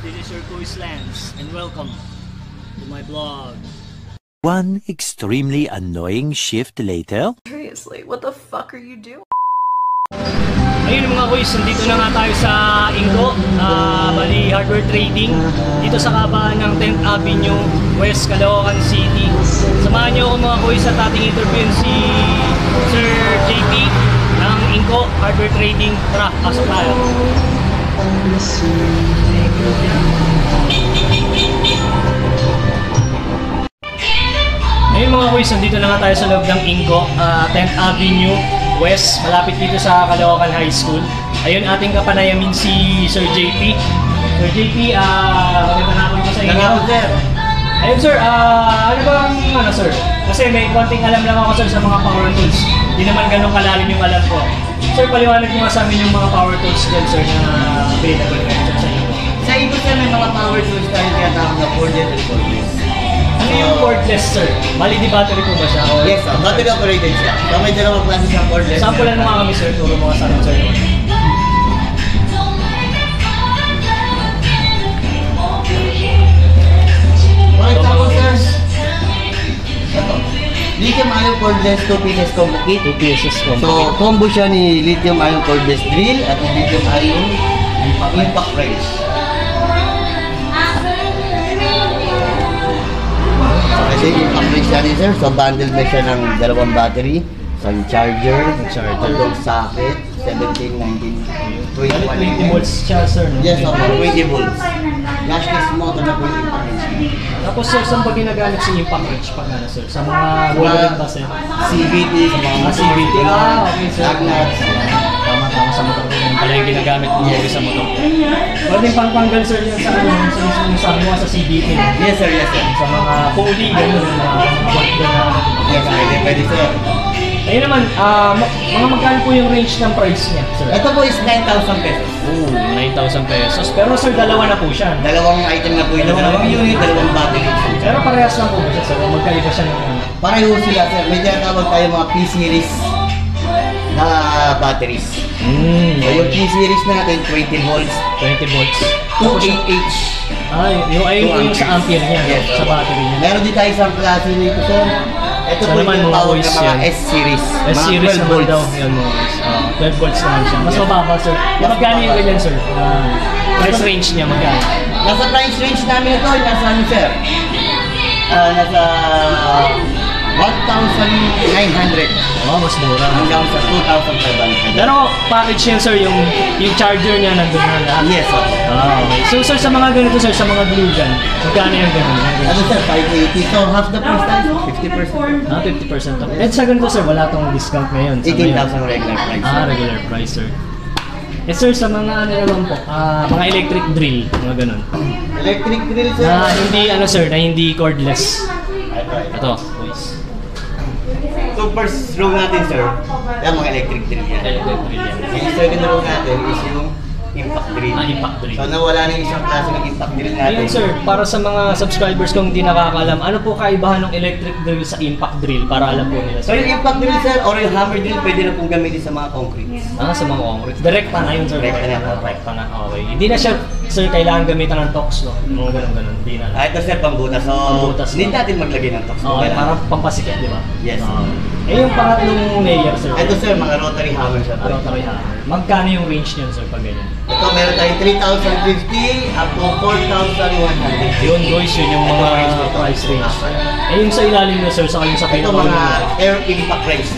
this is your Kuis Lance, and welcome to my blog. One extremely annoying shift later. Seriously, what the fuck are you doing? Ayun mga Kuis, nandito na nga tayo sa Inco, bali hardware trading, dito sa kabaan ng 10th Avenue, West Caloocan City. Samahan niyo ako mga Kuis at ating interviewin si Sir JP ng Inco Hardware Trading. Tara, pasok tayo. Ayun mga Kuis, nandito na nga tayo sa loob ng Inco, 10th Avenue West, malapit dito sa Caloocan High School. Ayun, ating kapanayamin si Sir JP. Sir JP, magandang hapon po sa inyo. Magandang hapon, sir. Ayun sir, ano bang sir? Kasi may konting alam lang ako sir sa mga power tools. Hindi naman ganun kalalim yung alam ko. Sir, paliwanag mo nga sa amin yung mga power tools dyan sir na available ngayon sir sa inyo. Sa Inco sir, may mga power tools tayo tinatawag na cordless and cordless. Ano yung cordless sir? Bali di battery po ba siya? Or Yes sir, battery operated siya. So may dalawang klase siyang cordless. sampulan mo nga kami sir, turo mo nga sa amin sir. Pakita ko sir. Ito. Lithium ion cordless 2 pieces combo kit. 2 pieces ko. So combo siya ni lithium ion cordless drill at lithium ion impact wrench. Kasi impact wrench natin sir, so bundle na siya ng dalawang battery, isang charger, tatlong socket, 17, 19, 20 volts siya sir. No? Yes, okay, 20 volts. Lashless motor na po yung impact wrench. Tapos sir, saan ba ginagamit si impact wrench pag sir? Sa mga wall ba sir? CVT, sa mga CVT. Okay sir. Lagnat. Tama sa motor. Yung pala yung ginagamit mo sa motor. Pwede pangtanggal sir yan sa sabi mo sa CVT. Yes sir, yes sir. Sa mga pulley, gano'n, mga bolt na. Yes, pwede sir. Ayun naman, mga magkano po yung range ng price niya sir? Ito po is 9,000 pesos. 9,000 pesos. Pero sir, dalawa na po siya. Dalawang item na po ito. Dalawang unit, dalawang battery. Pero parehas lang po ba siya sir? Magkaiba siya ng Pareho sila sir. May tinatawag tayo mga P-series na batteries. So yung P-series natin, 20 volts, 20 volts. 2AH. Yung sa ampere niya, Yes, sa battery niya. Meron din tayo isang klase nito sir. Ito So po naman, yung mga tawag boys na mga yan. S-series. S-series Mga 12 naman volts. daw. Yan mo. 12 volts naman siya. Mas mababa sir. Magkano yung ganyan sir? Price range niya magkano? Nasa price range namin ito, nasa ano sir? Nasa 1,900 Oh, mas mura. hanggang sa 2,500. Pero package yan sir, yung charger niya nandun na lahat. Yes, sir. Okay. So sir, sa mga ganito sir, sa mga glue gun, magkano yung ganun? Ano sir, 580. So half the price tayo, 50%. 50% off. At sa ganito sir, wala tong discount ngayon. Sa 18,000 regular price. regular price sir. Eh sir, sa mga ano naman po, mga electric drill, mga ganun. Electric drill sir. Na hindi sir, na hindi cordless. Right. Ito, boys. So first row natin sir, yan mga electric drill yan. Electric drill yan. Yung second row natin is yung impact drill. Impact drill. So nawala na yung isang klase ng impact drill natin. Ayun sir, para sa mga subscribers kong hindi nakakaalam, ano po kaibahan ng electric drill sa impact drill para alam po nila So sir? yung impact drill sir, or yung hammer drill, pwede na pong gamitin sa mga concrete. Sa mga concrete. Direkta na yun sir. Direkta na. Direkta na. Okay. Hindi na siya sir kailangan gamitan ng tox no. Mga ganun. Hindi na. Ito sir, pambutas. So, Pambutas need na. natin maglagay ng tox. Okay, para pampasikip, di ba? Yes. Yung pangatlong layer sir. Ito sir, mga rotary hammer sir. Rotary hammer. Magkano yung range niyan sir pag ganyan? Ito meron tayong 3,050 up to 4,100. Yun guys, yun yung mga price range. Yung sa ilalim na sir, sa yung sa Ito mga air impact wrench.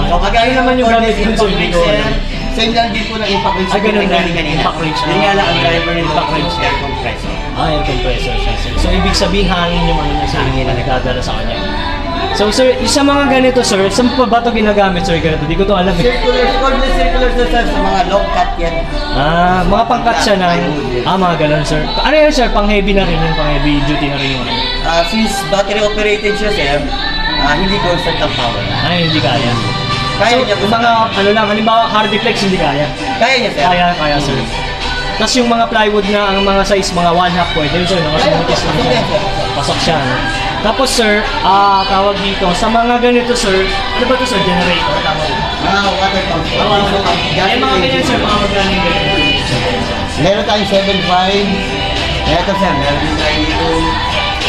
So kagaya naman yung gamit dun sir, impact dito. wrench sir. Same lang din po ng impact wrench. Ganun yung din. kanina. Impact wrench. Yun nga lang, ang driver nito Impact wrench. air compressor. Air compressor siya sir. So ibig sabihin hangin yung ano niya sir, Hangin na nagdadala sa kanya. So sir, sa mga ganito sir, saan pa ba ito ginagamit sir? Ganito, di ko to alam eh. Circular, cordless circular sir, sa mga long cut yan. Mga pangkat siya ng, mga ganun sir. Ano yan sir, pang heavy na rin yung pang heavy duty na rin yung ano. Since battery operated siya sir, hindi constant ang power. Ay, hindi kaya. Kaya So, niya po mga ano lang, halimbawa Hardiflex hindi kaya. Kaya niya sir. Kaya sir. Tapos yung mga plywood na ang mga size, mga 1/2 pwede yun sir, no? Kasi butis lang siya. Pasok siya, no? Tapos sir, tawag dito, sa mga ganito sir, ano ba to sir, generator? Tama. Water pump. Mga ganyan sir, mga magkano yung ganito. Meron tayong 7.5. Ito sir, meron din tayo dito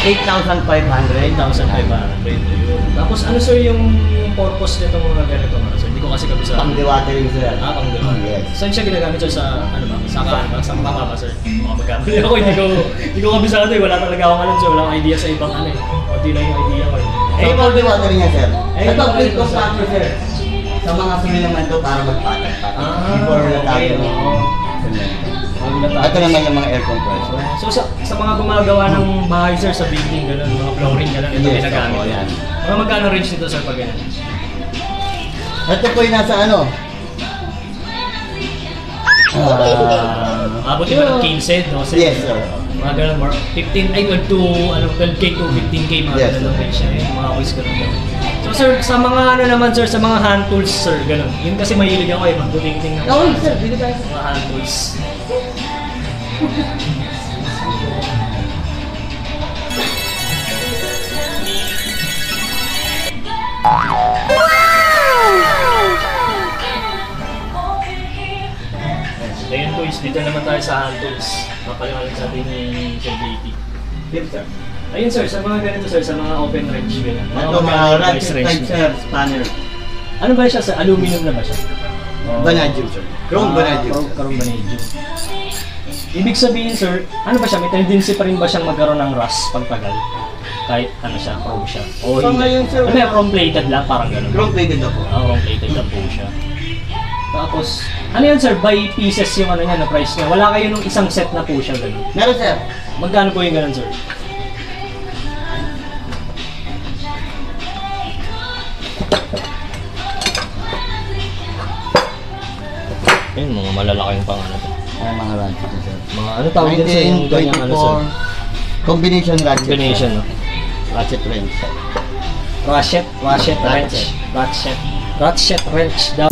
8,500. 8,500. Tapos ano sir yung purpose nito mga ganito mga sir? Hindi ko kasi kabisa. Pang dewatering sir. Pang dewatering. Yes. Saan siya ginagamit sir? Sa ano ba? Sa papa ba sir? Mga magkamali ako, hindi ko kabisado eh. Wala talaga akong alam sir. Wala akong idea sa ibang ano eh. Kunti lang yung idea ko eh. Eh, pang dewatering niya sir. Eh, Ito, yung plate mga construction sir. Sa mga sumi naman ito para magpatak-patak. Before okay. natapos ng cement. Ito naman yung mga air compressor. So sa mga gumagawa ng bahay sir, sa building, gano'n, mga flooring, gano'n, ito Yes, ginagamit opo, yan. yan. Mga magkano range nito sir pag gano'n? Ito po yung nasa ano? Abot ba ng 15, 12? Yes sir. Mga gano'n, 15, ay, 12K to 15K, mga Yes, gano'n sir. range yan. Mga quiz gano'n. So sir, sa mga ano naman sir, sa mga hand tools sir, gano'n. Yun kasi mahilig ako eh, magbuting-ting ng Okay sir, dito tayo. mga hand tools. Ayun boys, dito naman tayo sa hand tools. Mapaliwanag sa atin ni Sir JP. Yes sir. Ayun sir, sa mga ganito sir, sa mga open range ganyan. Ito mga ratchet type sir, spanner. Ano ba siya sir? Aluminum na ba siya? Vanadium sir. Chrome vanadium. Chrome vanadium. Ibig sabihin sir, ano ba siya? May tendency pa rin ba siyang magkaroon ng rust pagtagal? Kahit ano siya, chrome siya. O So, hindi. ngayon, sir, Ano yan, chrome plated lang, parang gano'n. Chrome plated na po. Chrome plated lang po siya. Tapos, ano yan sir, by pieces yung ano niya, na price niya. Wala kayo nung isang set na po siya gano'n. Meron sir. Magkano po yung gano'n sir? Ayun, mga malalaking pang ano to. Ay, mga ratchet sir. Mga ano tawag din sa yung ganyang ano sir? 24. Combination ratchet. Combination, no? Ratchet wrench. Ratchet wrench. Ratchet wrench daw.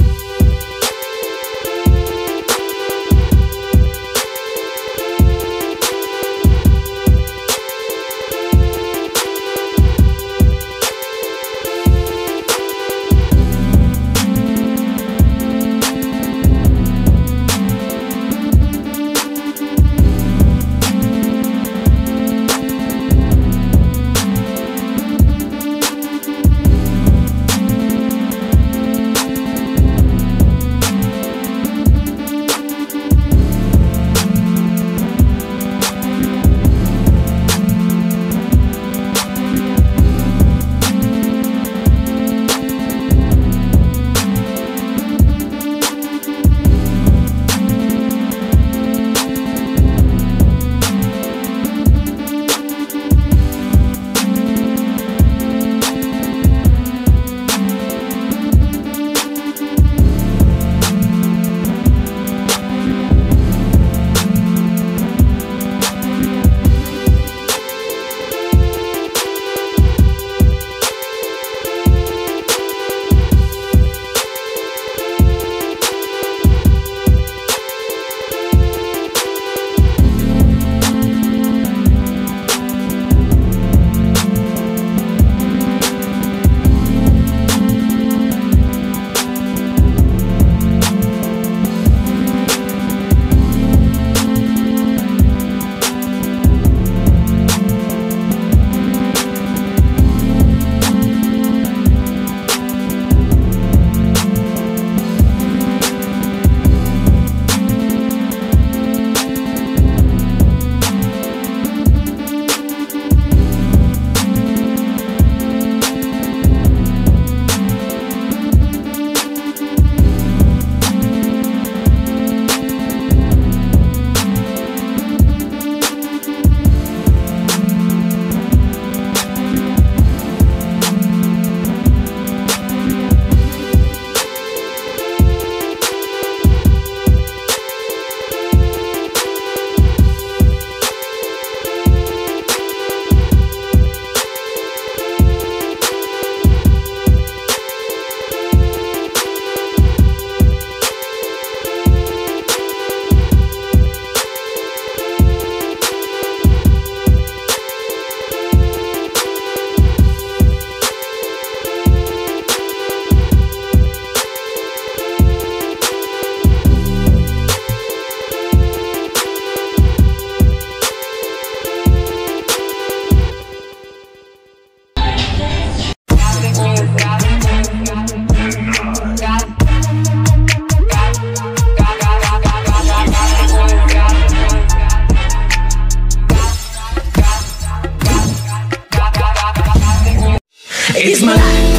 It's my life.